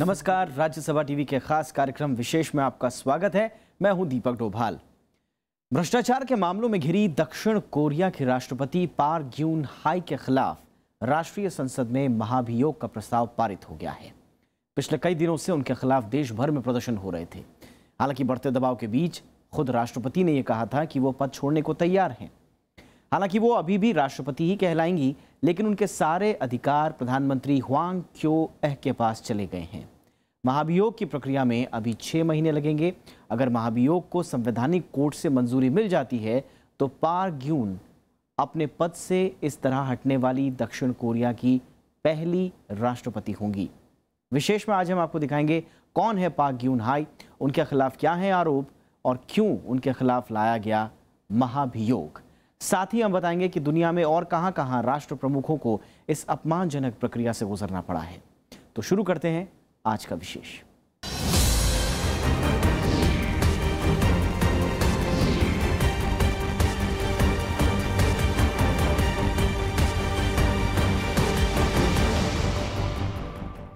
नमस्कार, राज्यसभा टीवी के खास कार्यक्रम विशेष में आपका स्वागत है। मैं हूं दीपक डोभाल। भ्रष्टाचार के मामलों में घिरी दक्षिण कोरिया के राष्ट्रपति पार्क ग्यून हाई के खिलाफ राष्ट्रीय संसद में महाभियोग का प्रस्ताव पारित हो गया है। पिछले कई दिनों से उनके खिलाफ देश भर में प्रदर्शन हो रहे थे। हालांकि बढ़ते दबाव के बीच खुद राष्ट्रपति ने यह कहा था कि वो पद छोड़ने को तैयार हैं। हालांकि वो अभी भी राष्ट्रपति ही कहलाएंगी, लेकिन उनके सारे अधिकार प्रधानमंत्री ह्वांग क्यो-एह के पास चले गए हैं। महाभियोग की प्रक्रिया में अभी 6 महीने लगेंगे। अगर महाभियोग को संवैधानिक कोर्ट से मंजूरी मिल जाती है तो पार्क ग्यून अपने पद से इस तरह हटने वाली दक्षिण कोरिया की पहली राष्ट्रपति होंगी। विशेष में आज हम आपको दिखाएंगे कौन है पार्क ग्यून हाई, उनके खिलाफ क्या है आरोप और क्यों उनके खिलाफ लाया गया महाभियोग। साथ ही हम बताएंगे कि दुनिया में और कहां-कहां राष्ट्र प्रमुखों को इस अपमानजनक प्रक्रिया से गुजरना पड़ा है। तो शुरू करते हैं आज का विशेष।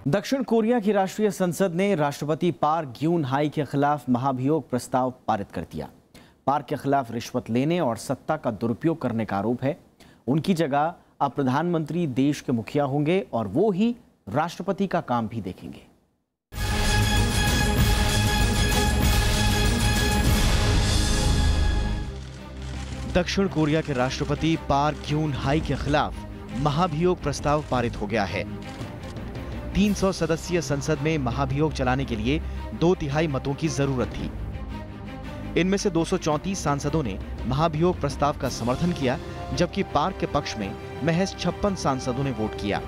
दक्षिण कोरिया की राष्ट्रीय संसद ने राष्ट्रपति पार्क ग्यून हाई के खिलाफ महाभियोग प्रस्ताव पारित कर दिया। पार्क के खिलाफ रिश्वत लेने और सत्ता का दुरुपयोग करने का आरोप है। उनकी जगह अब प्रधानमंत्री देश के मुखिया होंगे और वो ही राष्ट्रपति का काम भी देखेंगे। दक्षिण कोरिया के राष्ट्रपति पार्क ग्यून हाई के खिलाफ महाभियोग प्रस्ताव पारित हो गया है। 300 सदस्यीय संसद में महाभियोग चलाने के लिए 2/3 मतों की जरूरत थी। इनमें से 234 सांसदों ने महाभियोग प्रस्ताव का समर्थन किया, जबकि पार्क के पक्ष में महज 56 सांसदों ने वोट किया।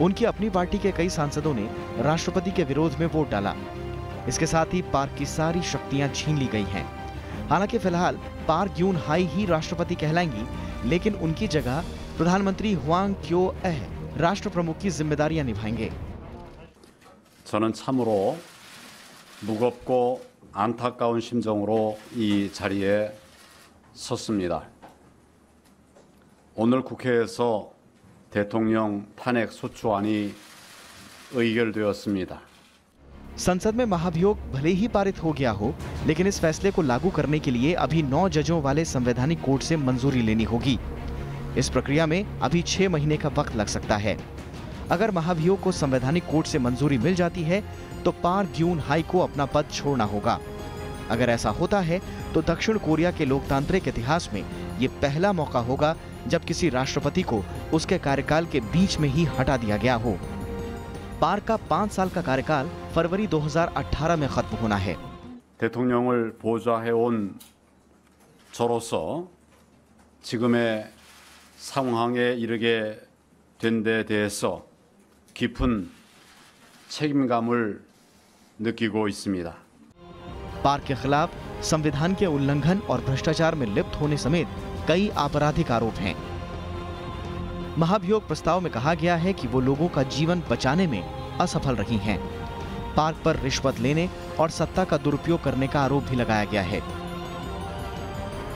उनकी अपनी पार्टी के कई सांसदों ने राष्ट्रपति के विरोध में वोट डाला। इसके साथ ही पार्क की सारी शक्तियां छीन ली गई हैं। हालांकि फिलहाल पार्क ग्यून हाई ही राष्ट्रपति कहलाएंगी, लेकिन उनकी जगह प्रधानमंत्री ह्वांग क्यो-एह राष्ट्र प्रमुख की जिम्मेदारियां निभाएंगे। 저는 참으로 무겁고 안타까운 심정으로 이 자리에 섰습니다. 오늘 국회에서 대통령 탄핵 소추안이 의결되었습니다. संसद में महाभियोग भले ही पारित हो गया हो, लेकिन इस फैसले को लागू करने के लिए अभी 9 जजों वाले संवैधानिक कोर्ट से मंजूरी लेनी होगी। इस प्रक्रिया में अभी 6 महीने का वक्त लग सकता है। अगर महाभियोग को संवैधानिक कोर्ट से मंजूरी मिल जाती है तो पार्क ग्यून हाई को अपना पद छोड़ना होगा। अगर ऐसा होता है तो दक्षिण कोरिया के लोकतांत्रिक इतिहास में ये पहला मौका होगा जब किसी राष्ट्रपति को उसके कार्यकाल के बीच में ही हटा दिया गया हो। पार्क का 5 साल का कार्यकाल फरवरी 2018 में खत्म होना है। 대통령을 보좌해온 저로서 지금의 상황에 이르게 된 데 대해서 깊은 책임감을 느끼고 있습니다. पार्क के खिलाफ संविधान के उल्लंघन और भ्रष्टाचार में लिप्त होने समेत कई आपराधिक आरोप हैं। महाभियोग प्रस्ताव में कहा गया है कि वो लोगों का जीवन बचाने में असफल रही हैं। पार्क पर रिश्वत लेने और सत्ता का दुरुपयोग करने का आरोप भी लगाया गया है।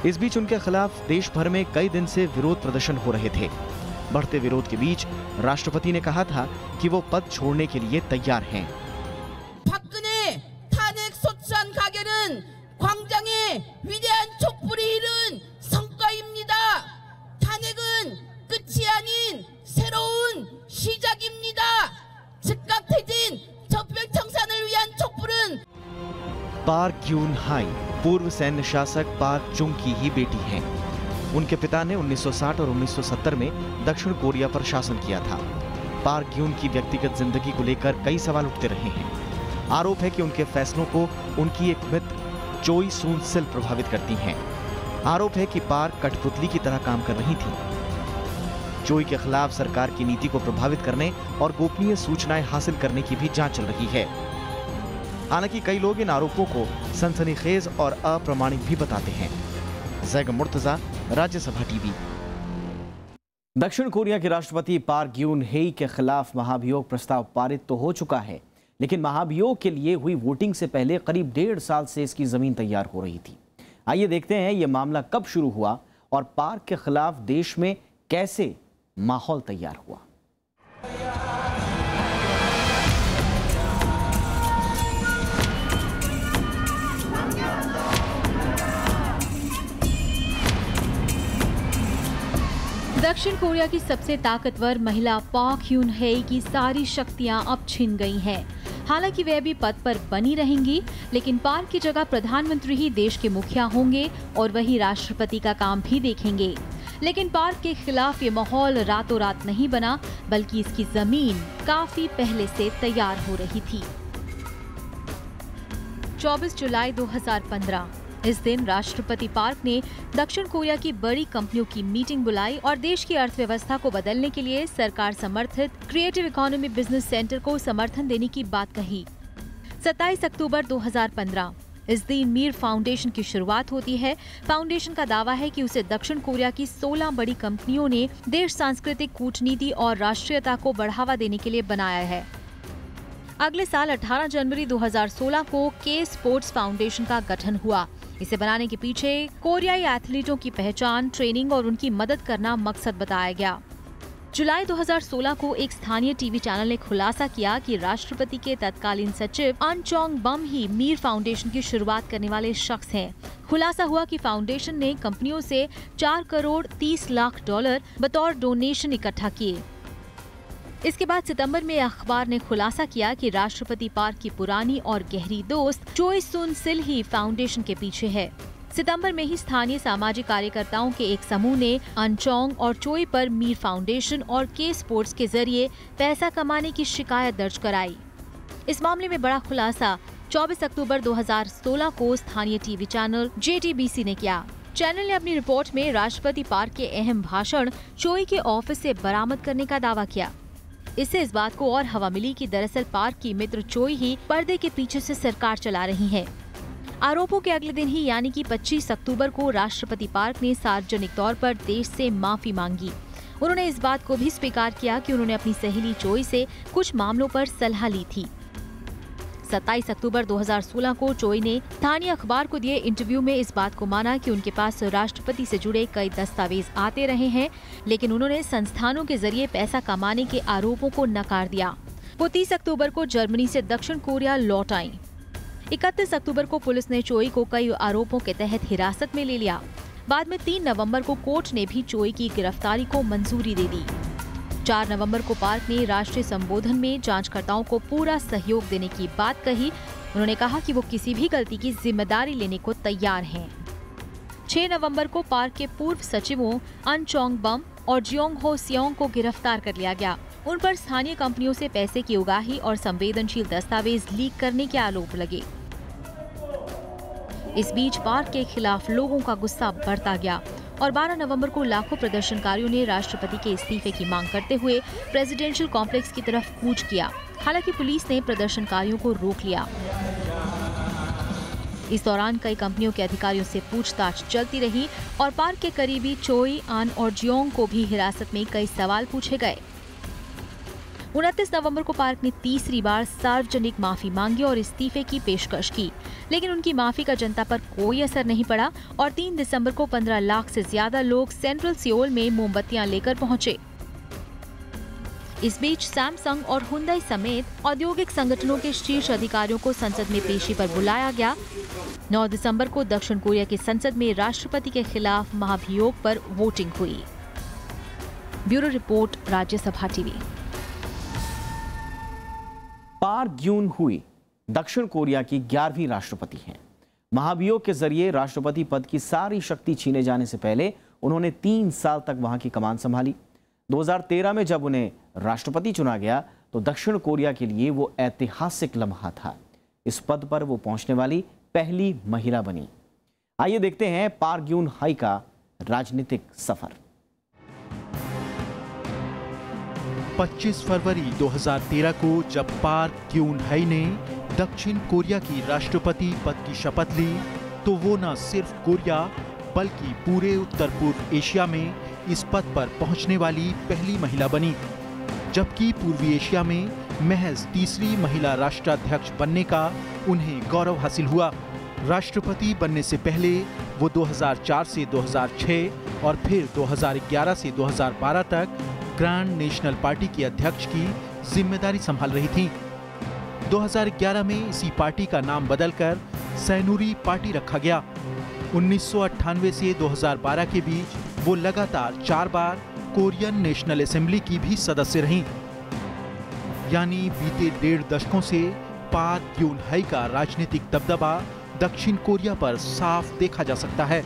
इस बीच उनके खिलाफ देश भर में कई दिन से विरोध प्रदर्शन हो रहे थे। बढ़ते विरोध के बीच राष्ट्रपति ने कहा था कि वो पद छोड़ने के लिए तैयार हैं। 박근혜 탄핵 소추안 가결은 광장의 위대한 촛불이 이룬 성과입니다. 탄핵은 끝이 아닌 새로운 시작입니다. 즉각 퇴진, 적폐 청산을 위한 촛불은 पार्क ग्यून हाई पूर्व सैन्य शासक पार्क chung की ही बेटी हैं। उनके पिता ने 1960 और 1970 में दक्षिण कोरिया पर शासन किया था। पार्क ग्यून की व्यक्तिगत जिंदगी को लेकर कई सवाल उठते रहे हैं। आरोप है कि उनके फैसलों को उनकी एक मित्र चोई सून सिल प्रभावित करती हैं। आरोप है कि पार्क कठपुतली की तरह काम कर रही थी। चोई के खिलाफ सरकार की नीति को प्रभावित करने और गोपनीय सूचनाएं हासिल करने की भी जांच चल रही है। हालांकि कई लोग इन आरोपों को सनसनीखेज और अप्रामाणिक भी बताते हैं। जैगम मुर्तजा, राज्यसभा टीवी। दक्षिण कोरिया के राष्ट्रपति पार्क ग्यून हाई के खिलाफ महाभियोग प्रस्ताव पारित तो हो चुका है, लेकिन महाभियोग के लिए हुई वोटिंग से पहले करीब 1.5 साल से इसकी जमीन तैयार हो रही थी। आइए देखते हैं यह मामला कब शुरू हुआ और पार्क के खिलाफ देश में कैसे माहौल तैयार हुआ। दक्षिण कोरिया की सबसे ताकतवर महिला पार्क ह्यून हेई की सारी शक्तियां अब छिन गई हैं। हालांकि वे अभी पद पर बनी रहेंगी, लेकिन पार्क की जगह प्रधानमंत्री ही देश के मुखिया होंगे और वही राष्ट्रपति का काम भी देखेंगे। लेकिन पार्क के खिलाफ ये माहौल रातों रात नहीं बना, बल्कि इसकी जमीन काफी पहले से तैयार हो रही थी। 24 जुलाई 2015 इस दिन राष्ट्रपति पार्क ने दक्षिण कोरिया की बड़ी कंपनियों की मीटिंग बुलाई और देश की अर्थव्यवस्था को बदलने के लिए सरकार समर्थित क्रिएटिव इकोनॉमी बिजनेस सेंटर को समर्थन देने की बात कही। 27 अक्टूबर 2015 इस दिन मीर फाउंडेशन की शुरुआत होती है। फाउंडेशन का दावा है कि उसे दक्षिण कोरिया की 16 बड़ी कंपनियों ने देश सांस्कृतिक कूटनीति और राष्ट्रीयता को बढ़ावा देने के लिए बनाया है। अगले साल 18 जनवरी 2016 को के स्पोर्ट्स फाउंडेशन का गठन हुआ। इसे बनाने के पीछे कोरियाई एथलीटों की पहचान, ट्रेनिंग और उनकी मदद करना मकसद बताया गया। जुलाई 2016 को एक स्थानीय टीवी चैनल ने खुलासा किया कि राष्ट्रपति के तत्कालीन सचिव अन चोंग बम ही मीर फाउंडेशन की शुरुआत करने वाले शख्स हैं। खुलासा हुआ कि फाउंडेशन ने कंपनियों से 4 करोड़ 30 लाख डॉलर बतौर डोनेशन इकट्ठा किए। इसके बाद सितंबर में अखबार ने खुलासा किया कि राष्ट्रपति पार्क की पुरानी और गहरी दोस्त चोई सुन सिल ही फाउंडेशन के पीछे है। सितंबर में ही स्थानीय सामाजिक कार्यकर्ताओं के एक समूह ने अनचोंग और चोई पर मीर फाउंडेशन और के स्पोर्ट्स के जरिए पैसा कमाने की शिकायत दर्ज कराई। इस मामले में बड़ा खुलासा 24 अक्टूबर 2016 को स्थानीय टीवी चैनल JTBC ने किया। चैनल ने अपनी रिपोर्ट में राष्ट्रपति पार्क के अहम भाषण चोई के ऑफिस से बरामद करने का दावा किया। इससे इस बात को और हवा मिली कि दरअसल पार्क की मित्र चोई ही पर्दे के पीछे से सरकार चला रही है। आरोपों के अगले दिन ही यानी कि 25 अक्टूबर को राष्ट्रपति पार्क ने सार्वजनिक तौर पर देश से माफी मांगी। उन्होंने इस बात को भी स्वीकार किया कि उन्होंने अपनी सहेली चोई से कुछ मामलों पर सलाह ली थी। 27 अक्टूबर 2016 को चोई ने स्थानीय अखबार को दिए इंटरव्यू में इस बात को माना कि उनके पास राष्ट्रपति से जुड़े कई दस्तावेज आते रहे हैं, लेकिन उन्होंने संस्थानों के जरिए पैसा कमाने के आरोपों को नकार दिया। वो 30 अक्टूबर को जर्मनी से दक्षिण कोरिया लौट आईं। 31 अक्टूबर को पुलिस ने चोई को कई आरोपों के तहत हिरासत में ले लिया। बाद में 3 नवंबर को कोर्ट ने भी चोई की गिरफ्तारी को मंजूरी दे दी। 4 नवंबर को पार्क ने राष्ट्रीय संबोधन में जांचकर्ताओं को पूरा सहयोग देने की बात कही। उन्होंने कहा कि वो किसी भी गलती की जिम्मेदारी लेने को तैयार हैं। 6 नवंबर को पार्क के पूर्व सचिवों अन चोंग बम और जियोंग हो सियोंग को गिरफ्तार कर लिया गया। उन पर स्थानीय कंपनियों से पैसे की उगाही और संवेदनशील दस्तावेज लीक करने के आरोप लगे। इस बीच पार्क के खिलाफ लोगों का गुस्सा बढ़ता गया और 12 नवंबर को लाखों प्रदर्शनकारियों ने राष्ट्रपति के इस्तीफे की मांग करते हुए प्रेसिडेंशियल कॉम्प्लेक्स की तरफ कूच किया। हालांकि पुलिस ने प्रदर्शनकारियों को रोक लिया। इस दौरान कई कंपनियों के अधिकारियों से पूछताछ चलती रही और पार्क के करीबी चोई, अन और जियोंग को भी हिरासत में कई सवाल पूछे गए। 29 नवंबर को पार्क ने तीसरी बार सार्वजनिक माफी मांगी और इस्तीफे की पेशकश की, लेकिन उनकी माफी का जनता पर कोई असर नहीं पड़ा और 3 दिसंबर को 15 लाख से ज्यादा लोग सेंट्रल सियोल में मोमबत्तियां लेकर पहुंचे। इस बीच सैमसंग और हुंडई समेत औद्योगिक संगठनों के शीर्ष अधिकारियों को संसद में पेशी पर बुलाया गया। 9 दिसंबर को दक्षिण कोरिया की संसद में राष्ट्रपति के खिलाफ महाभियोग पर वोटिंग हुई। Bureau report, Rajya Sabha TV. Park Geun हुई दक्षिण कोरिया की 11वीं राष्ट्रपति हैं। महाभियोग के जरिए राष्ट्रपति पद की सारी शक्ति छीने जाने से पहले उन्होंने 3 साल तक वहां की कमान संभाली। 2013 में जब उन्हें राष्ट्रपति चुना गया तो दक्षिण कोरिया के लिए वो ऐतिहासिक लम्हा था। इस पद पर वो पहुंचने वाली पहली महिला बनी। आइए देखते हैं पार्क ग्यून हाई का राजनीतिक सफर। 25 फरवरी 2013 को जब पार्क ग्यून हाई ने दक्षिण कोरिया की राष्ट्रपति पद की शपथ ली तो वो न सिर्फ कोरिया बल्कि पूरे उत्तर पूर्व एशिया में इस पद पर पहुंचने वाली पहली महिला बनी, जबकि पूर्वी एशिया में महज तीसरी महिला राष्ट्राध्यक्ष बनने का उन्हें गौरव हासिल हुआ। राष्ट्रपति बनने से पहले वो 2004 से 2006 और फिर 2011 से 2012 तक ग्रांड नेशनल पार्टी की अध्यक्ष की जिम्मेदारी संभाल रही थीं। 2011 में इसी पार्टी का नाम बदलकर सैनुरी पार्टी रखा गया। 1998 से 2012 के बीच वो लगातार 4 बार कोरियन नेशनल असेंबली की भी सदस्य रहीं। यानी बीते 1.5 दशकों से पार्क ग्यून हाई का राजनीतिक दबदबा दक्षिण कोरिया पर साफ देखा जा सकता है।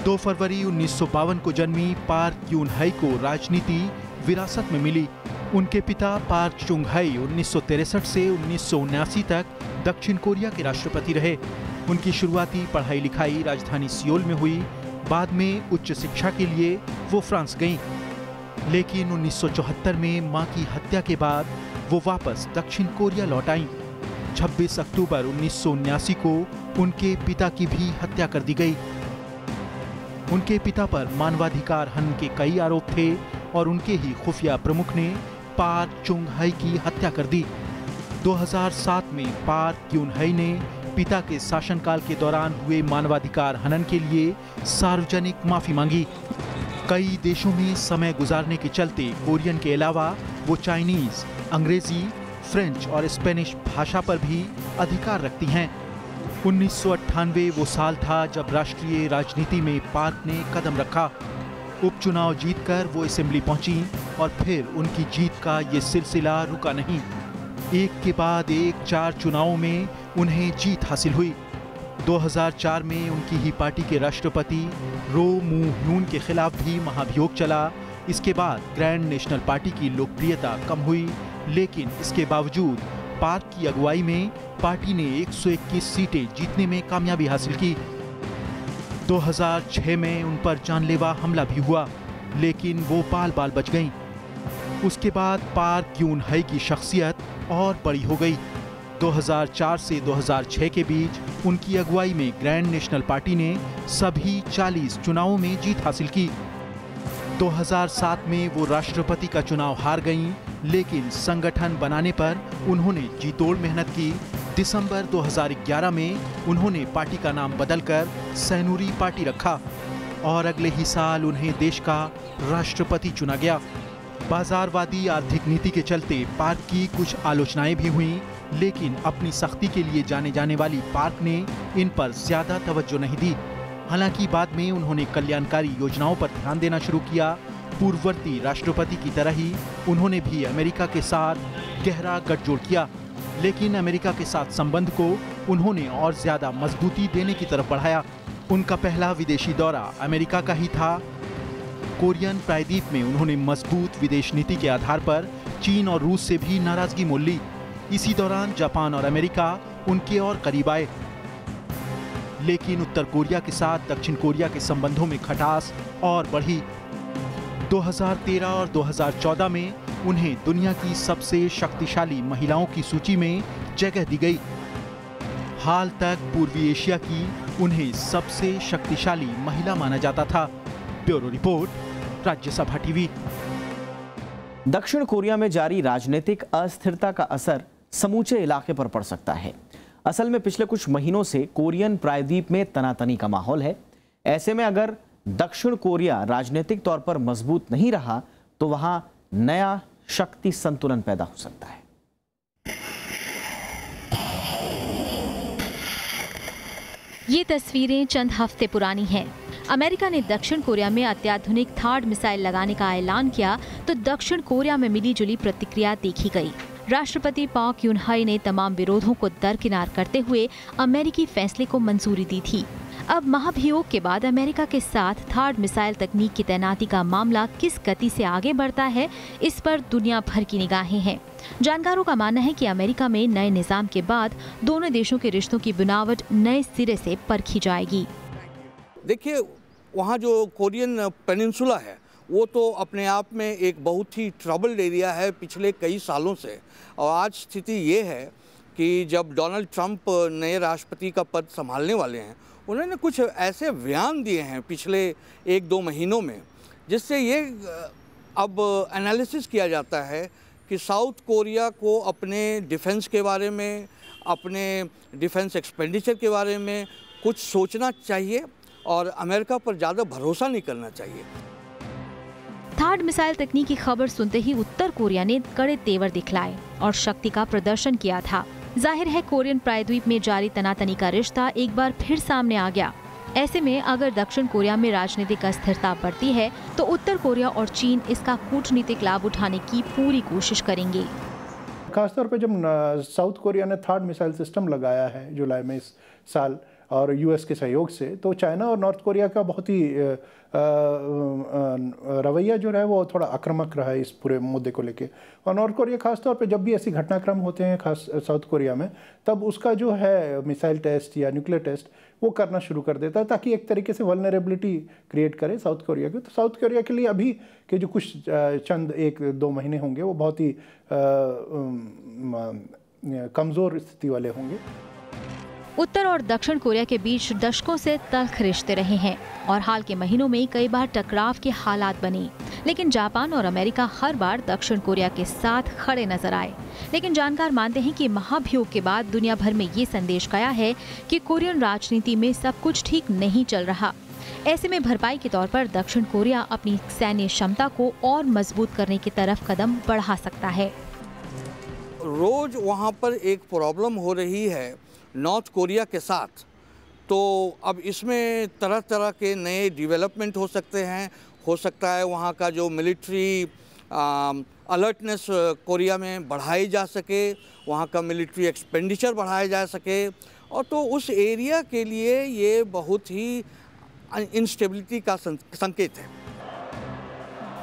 2 फरवरी 1952 को जन्मी पार्क ग्यून हाई को राजनीति विरासत में मिली। उनके पिता पार्क chung हाई 1963 से 1979 तक दक्षिण कोरिया के राष्ट्रपति रहे। उनकी शुरुआती पढ़ाई लिखाई राजधानी सियोल में हुई। बाद में उच्च शिक्षा के लिए वो फ्रांस गईं। लेकिन 1974 में मां की हत्या के बाद वो वापस दक्षिण कोरिया लौट आईं। 26 अक्टूबर 1979 को उनके पिता की भी हत्या कर दी गई। उनके पिता पर मानवाधिकार हनन के कई आरोप थे और उनके ही खुफिया प्रमुख ने पार्क chung हाई की हत्या कर दी। 2007 में पार्क ग्यून हाई ने पिता के शासनकाल के दौरान हुए मानवाधिकार हनन के लिए सार्वजनिक माफी मांगी। कई देशों में समय गुजारने के चलते कोरियन के अलावा वो चाइनीज, अंग्रेजी, फ्रेंच और स्पेनिश भाषा पर भी अधिकार रखती हैं। 1998 वो साल था जब राष्ट्रीय राजनीति में पार्क ने कदम रखा। उपचुनाव जीतकर वो असेंबली पहुंची और फिर उनकी जीत का ये सिलसिला रुका नहीं। एक के बाद एक 4 चुनावों में उन्हें जीत हासिल हुई। 2004 में उनकी ही पार्टी के राष्ट्रपति रो मू ह्यून के खिलाफ भी महाभियोग चला। इसके बाद ग्रैंड नेशनल पार्टी की लोकप्रियता कम हुई, लेकिन इसके बावजूद पार्क की अगुवाई में पार्टी ने 121 सीटें जीतने में कामयाबी हासिल की। 2006 में उन पर जानलेवा हमला भी हुआ, लेकिन वो बाल बाल बच गईं। उसके बाद पार्क ग्यून हाई की शख्सियत और बड़ी हो गई। 2004 से 2006 के बीच उनकी अगुवाई में ग्रैंड नेशनल पार्टी ने सभी 40 चुनावों में जीत हासिल की। 2007 में वो राष्ट्रपति का चुनाव हार गईं, लेकिन संगठन बनाने पर उन्होंने जी तोड़ मेहनत की। दिसंबर 2011 में उन्होंने पार्टी का नाम बदलकर सैनुरी पार्टी रखा और अगले ही साल उन्हें देश का राष्ट्रपति चुना गया। बाजारवादी आर्थिक नीति के चलते पार्क की कुछ आलोचनाएं भी हुईं, लेकिन अपनी सख्ती के लिए जाने जाने वाली पार्क ने इन पर ज्यादा तवज्जो नहीं दी। हालांकि बाद में उन्होंने कल्याणकारी योजनाओं पर ध्यान देना शुरू किया। पूर्ववर्ती राष्ट्रपति की तरह ही उन्होंने भी अमेरिका के साथ गहरा गठजोड़ किया, लेकिन अमेरिका के साथ संबंध को उन्होंने और ज्यादा मजबूती देने की तरफ बढ़ाया। उनका पहला विदेशी दौरा अमेरिका का ही था। कोरियन प्रायद्वीप में उन्होंने मजबूत विदेश नीति के आधार पर चीन और रूस से भी नाराजगी मोल ली। इसी दौरान जापान और अमेरिका उनके और करीब आए, लेकिन उत्तर कोरिया के साथ दक्षिण कोरिया के संबंधों में खटास और बढ़ी। 2013 और 2014 में उन्हें दुनिया की सबसे शक्तिशाली महिलाओं की सूची में जगह दी गई। हाल तक पूर्वी एशिया की उन्हें सबसे शक्तिशाली महिला माना जाता था। Bureau report, Rajya Sabha TV. दक्षिण कोरिया में जारी राजनीतिक अस्थिरता का असर समूचे इलाके पर पड़ सकता है। असल में पिछले कुछ महीनों से कोरियन प्रायद्वीप में तनातनी का माहौल है। ऐसे में अगर दक्षिण कोरिया राजनीतिक तौर पर मजबूत नहीं रहा तो वहां नया शक्ति संतुलन पैदा हो सकता है। ये तस्वीरें चंद हफ्ते पुरानी हैं। अमेरिका ने दक्षिण कोरिया में अत्याधुनिक थार्ड मिसाइल लगाने का ऐलान किया तो दक्षिण कोरिया में मिली जुली प्रतिक्रिया देखी गई। राष्ट्रपति पार्क ग्यून हाई ने तमाम विरोधों को दरकिनार करते हुए अमेरिकी फैसले को मंजूरी दी थी। अब महाभियोग के बाद अमेरिका के साथ थार्ड मिसाइल तकनीक की तैनाती का मामला किस गति से आगे बढ़ता है, इस पर दुनिया भर की निगाहें हैं। जानकारों का मानना है कि अमेरिका में नए निजाम के बाद दोनों देशों के रिश्तों की बुनावट नए सिरे से परखी जाएगी। देखिए, वहाँ जो कोरियन पेनिनसुला है वो तो अपने आप में एक बहुत ही ट्रबल्ड एरिया है पिछले कई सालों से। और आज स्थिति ये है कि जब डोनाल्ड ट्रंप नए राष्ट्रपति का पद संभालने वाले हैं, उन्होंने कुछ ऐसे बयान दिए हैं पिछले 1-2 महीनों में, जिससे ये अब एनालिसिस किया जाता है कि साउथ कोरिया को अपने डिफेंस के बारे में, अपने डिफेंस एक्सपेंडिचर के बारे में कुछ सोचना चाहिए और अमेरिका पर ज़्यादा भरोसा नहीं करना चाहिए। थार्ड मिसाइल तकनीक की खबर सुनते ही उत्तर कोरिया ने कड़े तेवर दिखलाए और शक्ति का प्रदर्शन किया था। जाहिर है कोरियन प्रायद्वीप में जारी तनातनी का रिश्ता एक बार फिर सामने आ गया। ऐसे में अगर दक्षिण कोरिया में राजनीतिक अस्थिरता बढ़ती है तो उत्तर कोरिया और चीन इसका कूटनीतिक लाभ उठाने की पूरी कोशिश करेंगे। खासतौर पे जब साउथ कोरिया ने थर्ड मिसाइल सिस्टम लगाया है जुलाई में इस साल और यूएस के सहयोग से, तो चाइना और नॉर्थ कोरिया का बहुत ही रवैया जो है वो थोड़ा आक्रामक रहा है इस पूरे मुद्दे को लेके। और नॉर्थ कोरिया खासतौर पे जब भी ऐसे घटनाक्रम होते हैं खास साउथ कोरिया में, तब उसका जो है मिसाइल टेस्ट या न्यूक्लियर टेस्ट वो करना शुरू कर देता है ताकि एक तरीके से वल्नरेबिलिटी क्रिएट करे साउथ कोरिया के। तो साउथ कोरिया के लिए अभी के जो कुछ चंद 1-2 महीने होंगे वो बहुत ही कमज़ोर स्थिति वाले होंगे। उत्तर और दक्षिण कोरिया के बीच दशकों से तल्ख रिश्ते रहे हैं और हाल के महीनों में कई बार टकराव के हालात बने, लेकिन जापान और अमेरिका हर बार दक्षिण कोरिया के साथ खड़े नजर आए। लेकिन जानकार मानते हैं कि महाभियोग के बाद दुनिया भर में ये संदेश गया है कि कोरियन राजनीति में सब कुछ ठीक नहीं चल रहा। ऐसे में भरपाई के तौर पर दक्षिण कोरिया अपनी सैन्य क्षमता को और मजबूत करने की तरफ कदम बढ़ा सकता है। रोज वहाँ पर एक प्रॉब्लम हो रही है नॉर्थ कोरिया के साथ, तो अब इसमें तरह तरह के नए डेवलपमेंट हो सकते हैं। हो सकता है वहाँ का जो मिलिट्री अलर्टनेस कोरिया में बढ़ाई जा सके, वहाँ का मिलिट्री एक्सपेंडिचर बढ़ाया जा सके, और तो उस एरिया के लिए ये बहुत ही इंस्टेबिलिटी का संकेत है।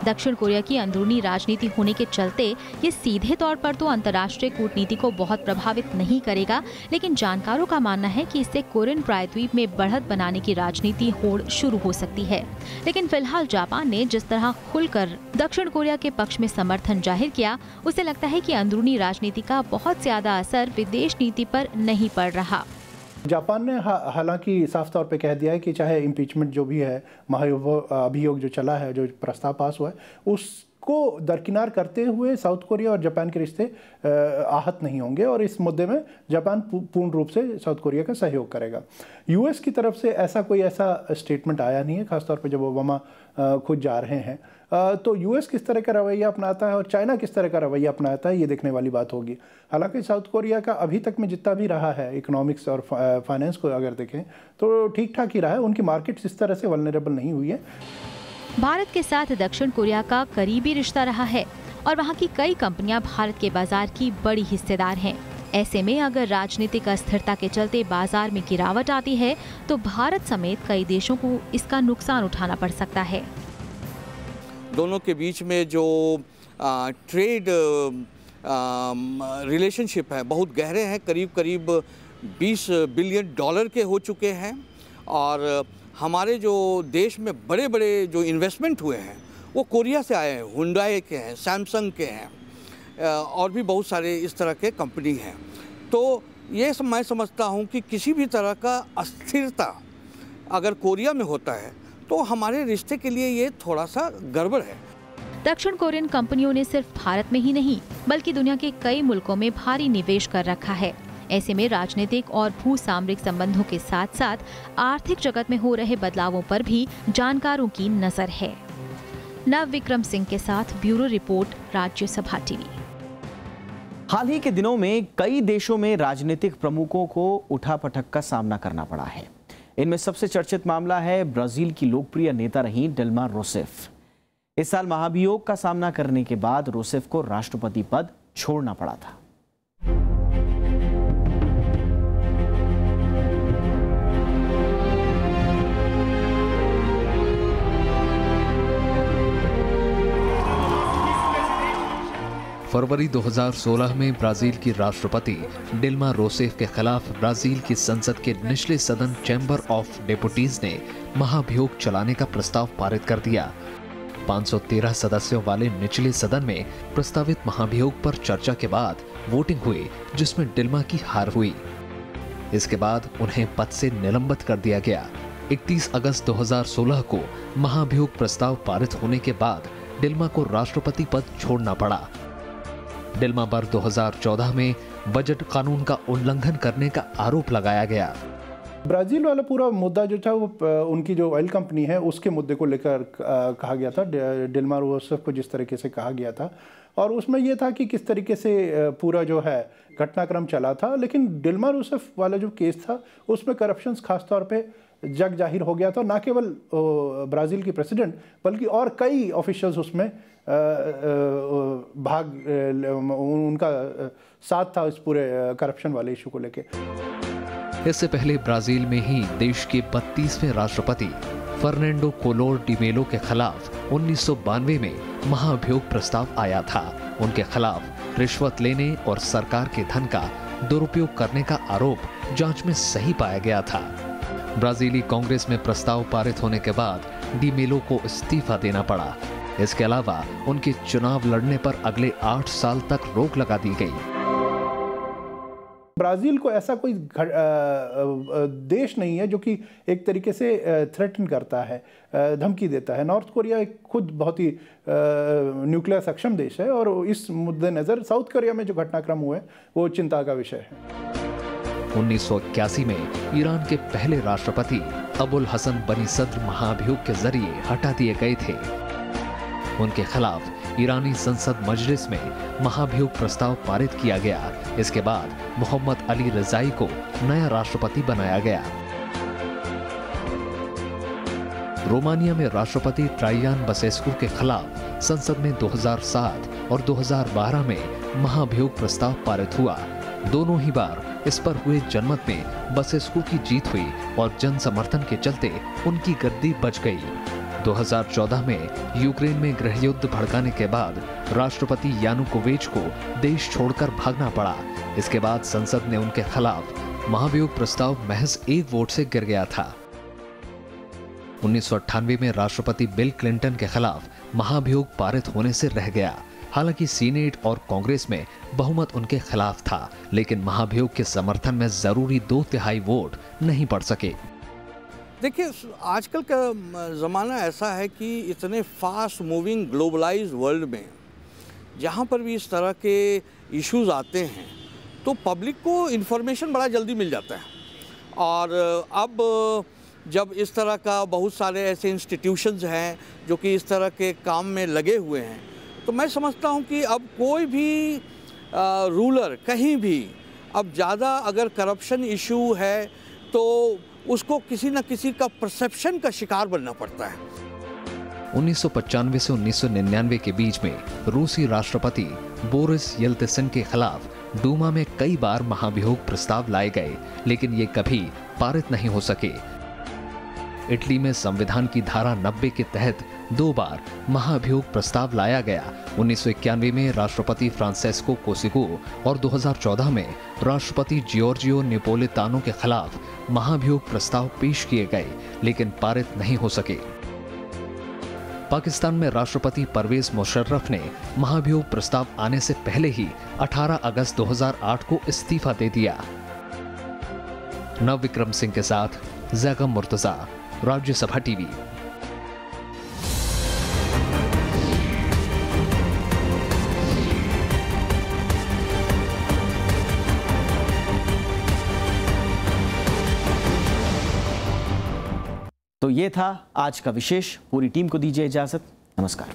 दक्षिण कोरिया की अंदरूनी राजनीति होने के चलते ये सीधे तौर पर तो अंतर्राष्ट्रीय कूटनीति को बहुत प्रभावित नहीं करेगा, लेकिन जानकारों का मानना है कि इससे कोरियन प्रायद्वीप में बढ़त बनाने की राजनीति होड़ शुरू हो सकती है। लेकिन फिलहाल जापान ने जिस तरह खुलकर दक्षिण कोरिया के पक्ष में समर्थन जाहिर किया, उसे लगता है कि अंदरूनी राजनीति का बहुत ज्यादा असर विदेश नीति पर नहीं पड़ रहा। जापान ने हालांकि साफ तौर पे कह दिया है कि चाहे इम्पीचमेंट जो भी है, महाअभियोग जो चला है, जो प्रस्ताव पास हुआ है, उसको दरकिनार करते हुए साउथ कोरिया और जापान के रिश्ते आहत नहीं होंगे और इस मुद्दे में जापान पूर्ण रूप से साउथ कोरिया का सहयोग करेगा। यूएस की तरफ से ऐसा स्टेटमेंट आया नहीं है, खासतौर पे जब ओबामा खुद जा रहे हैं। तो यूएस किस तरह का रवैया अपनाता है और चाइना किस तरह का रवैया अपनाता है, ये देखने वाली बात होगी। हालांकि साउथ कोरिया का अभी तक में जितना भी रहा है इकोनॉमिक्स और फाइनेंस को अगर देखें तो ठीक ठाक ही रहा है, उनकी मार्केट्स इस तरह से वल्नरेबल नहीं हुई है। भारत के साथ दक्षिण कोरिया का करीबी रिश्ता रहा है और वहाँ की कई कंपनियां भारत के बाजार की बड़ी हिस्सेदार हैं। ऐसे में अगर राजनीतिक अस्थिरता के चलते बाजार में गिरावट आती है तो भारत समेत कई देशों को इसका नुकसान उठाना पड़ सकता है। दोनों के बीच में जो ट्रेड रिलेशनशिप है बहुत गहरे हैं, करीब 20 बिलियन डॉलर के हो चुके हैं। और हमारे जो देश में बड़े बड़े जो इन्वेस्टमेंट हुए हैं वो कोरिया से आए हैं, हुंडई के हैं, सैमसंग के हैं और भी बहुत सारे इस तरह के कंपनी हैं। तो ये मैं समझता हूँ कि किसी भी तरह का अस्थिरता अगर कोरिया में होता है तो हमारे रिश्ते के लिए ये थोड़ा सा गड़बड़ है। दक्षिण कोरियन कंपनियों ने सिर्फ भारत में ही नहीं बल्कि दुनिया के कई मुल्कों में भारी निवेश कर रखा है। ऐसे में राजनीतिक और भू सामरिक संबंधों के साथ साथ आर्थिक जगत में हो रहे बदलावों पर भी जानकारों की नजर है। नव विक्रम सिंह के साथ ब्यूरो रिपोर्ट, राज्यसभा टीवी। हाल ही के दिनों में कई देशों में राजनीतिक प्रमुखों को उठापटक का सामना करना पड़ा है। इनमें सबसे चर्चित मामला है ब्राजील की लोकप्रिय नेता रही डिल्मा रूसेफ। इस साल महाभियोग का सामना करने के बाद रूसेफ को राष्ट्रपति पद छोड़ना पड़ा था। फरवरी 2016 में ब्राजील की राष्ट्रपति डिल्मा रूसेफ के खिलाफ ब्राजील की संसद के निचले सदन चैम्बर ऑफ डेपुटीज ने महाभियोग चलाने का प्रस्ताव पारित कर दिया। 513 सदस्यों वाले निचले सदन में प्रस्तावित महाभियोग पर चर्चा के बाद वोटिंग हुई, जिसमें डिल्मा की हार हुई। इसके बाद उन्हें पद से निलंबित कर दिया गया। 31 अगस्त 2016 को महाभियोग प्रस्ताव पारित होने के बाद डिल्मा को राष्ट्रपति पद छोड़ना पड़ा। डिल्मा पर 2014 में बजट कानून का उल्लंघन करने का आरोप लगाया गया। ब्राजील वाला पूरा मुद्दा जो था वो उनकी जो ऑयल कंपनी है उसके मुद्दे को लेकर कहा गया था। डिल्मा रूसेफ को जिस तरीके से कहा गया था और उसमें यह था कि किस तरीके से पूरा जो है घटनाक्रम चला था। लेकिन डिल्मा रूसेफ वाला जो केस था उसमें करप्शन खास तौर पे जग जाहिर हो गया था। ना केवल ब्राज़ील की प्रेसिडेंट बल्कि और कई ऑफिशियल्स उसमें उनका साथ था इस पूरे करप्शन वाले इशू को लेके। इससे पहले ब्राजील में ही देश के 32वें राष्ट्रपति फर्नांडो कोलोर डी मेलो के खिलाफ 1992 में महाभियोग प्रस्ताव आया था। उनके खिलाफ रिश्वत लेने और सरकार के धन का दुरुपयोग करने का आरोप जांच में सही पाया गया था। ब्राजीली कांग्रेस में प्रस्ताव पारित होने के बाद डी मेलो को इस्तीफा देना पड़ा। इसके अलावा उनके चुनाव लड़ने पर अगले 8 साल तक रोक लगा दी गई। ब्राज़ील को ऐसा कोई देश नहीं है जो कि एक तरीके से थ्रेटन करता है, धमकी देता है। नॉर्थ कोरिया एक खुद बहुत ही न्यूक्लियर सक्षम देश है और इस मद्देनज़र साउथ कोरिया में जो घटनाक्रम हुए वो चिंता का विषय है। 1981 में ईरान के पहले राष्ट्रपति अबुल हसन बनी सद्र महाभियोग के जरिए हटा दिए गए थे। उनके खिलाफ ईरानी संसद मजलिस में महाभियोग प्रस्ताव पारित किया गया। इसके बाद मोहम्मद अली रजाई को नया राष्ट्रपति बनाया गया। रोमानिया में राष्ट्रपति ट्राइयान बसेस्कू के खिलाफ संसद में 2007 और 2012 में महाभियोग प्रस्ताव पारित हुआ। दोनों ही बार इस पर हुए जनमत में बसेस्कू की जीत हुई और जन समर्थन के चलते उनकी गद्दी बच गई। 2014 में यूक्रेन में गृह युद्ध भड़काने के बाद राष्ट्रपति यानुकोविच को देश छोड़कर भागना पड़ा। इसके बाद संसद ने उनके खिलाफ महाभियोग प्रस्ताव महज 1 वोट से गिर गया था। 1998 में राष्ट्रपति बिल क्लिंटन के खिलाफ महाभियोग पारित होने से रह गया। हालांकि सीनेट और कांग्रेस में बहुमत उनके खिलाफ था, लेकिन महाभियोग के समर्थन में जरूरी 2/3 वोट नहीं पड़ सके। देखिए, आजकल का ज़माना ऐसा है कि इतने फास्ट मूविंग ग्लोबलाइज्ड वर्ल्ड में जहाँ पर भी इस तरह के इश्यूज आते हैं तो पब्लिक को इन्फॉर्मेशन बड़ा जल्दी मिल जाता है। और अब जब इस तरह का बहुत सारे ऐसे इंस्टीट्यूशंस हैं जो कि इस तरह के काम में लगे हुए हैं, तो मैं समझता हूँ कि अब कोई भी रूलर कहीं भी अब ज़्यादा अगर करप्शन इशू है तो उसको किसी न किसी का परसेप्शन का शिकार बनना पड़ता है। 1995 से 1999 के बीच में रूसी राष्ट्रपति बोरिस येल्त्सिन के खिलाफ डूमा में कई बार महाभियोग प्रस्ताव लाए गए, लेकिन ये कभी पारित नहीं हो सके। इटली में संविधान की धारा 90 के तहत 2 बार महाभियोग प्रस्ताव लाया गया। 1991 में राष्ट्रपति फ्रांसेस्को कोसिगो और 2014 में राष्ट्रपति जियोर्जियो नेपोलितानो के खिलाफ महाभियोग प्रस्ताव पेश किए गए, लेकिन पारित नहीं हो सके। पाकिस्तान में राष्ट्रपति परवेज मुशर्रफ ने महाभियोग प्रस्ताव आने से पहले ही 18 अगस्त 2008 को इस्तीफा दे दिया। नव विक्रम सिंह के साथ जैगम मुर्तजा, राज्यसभा टीवी। तो ये था आज का विशेष। पूरी टीम को दीजिए इजाजत। नमस्कार।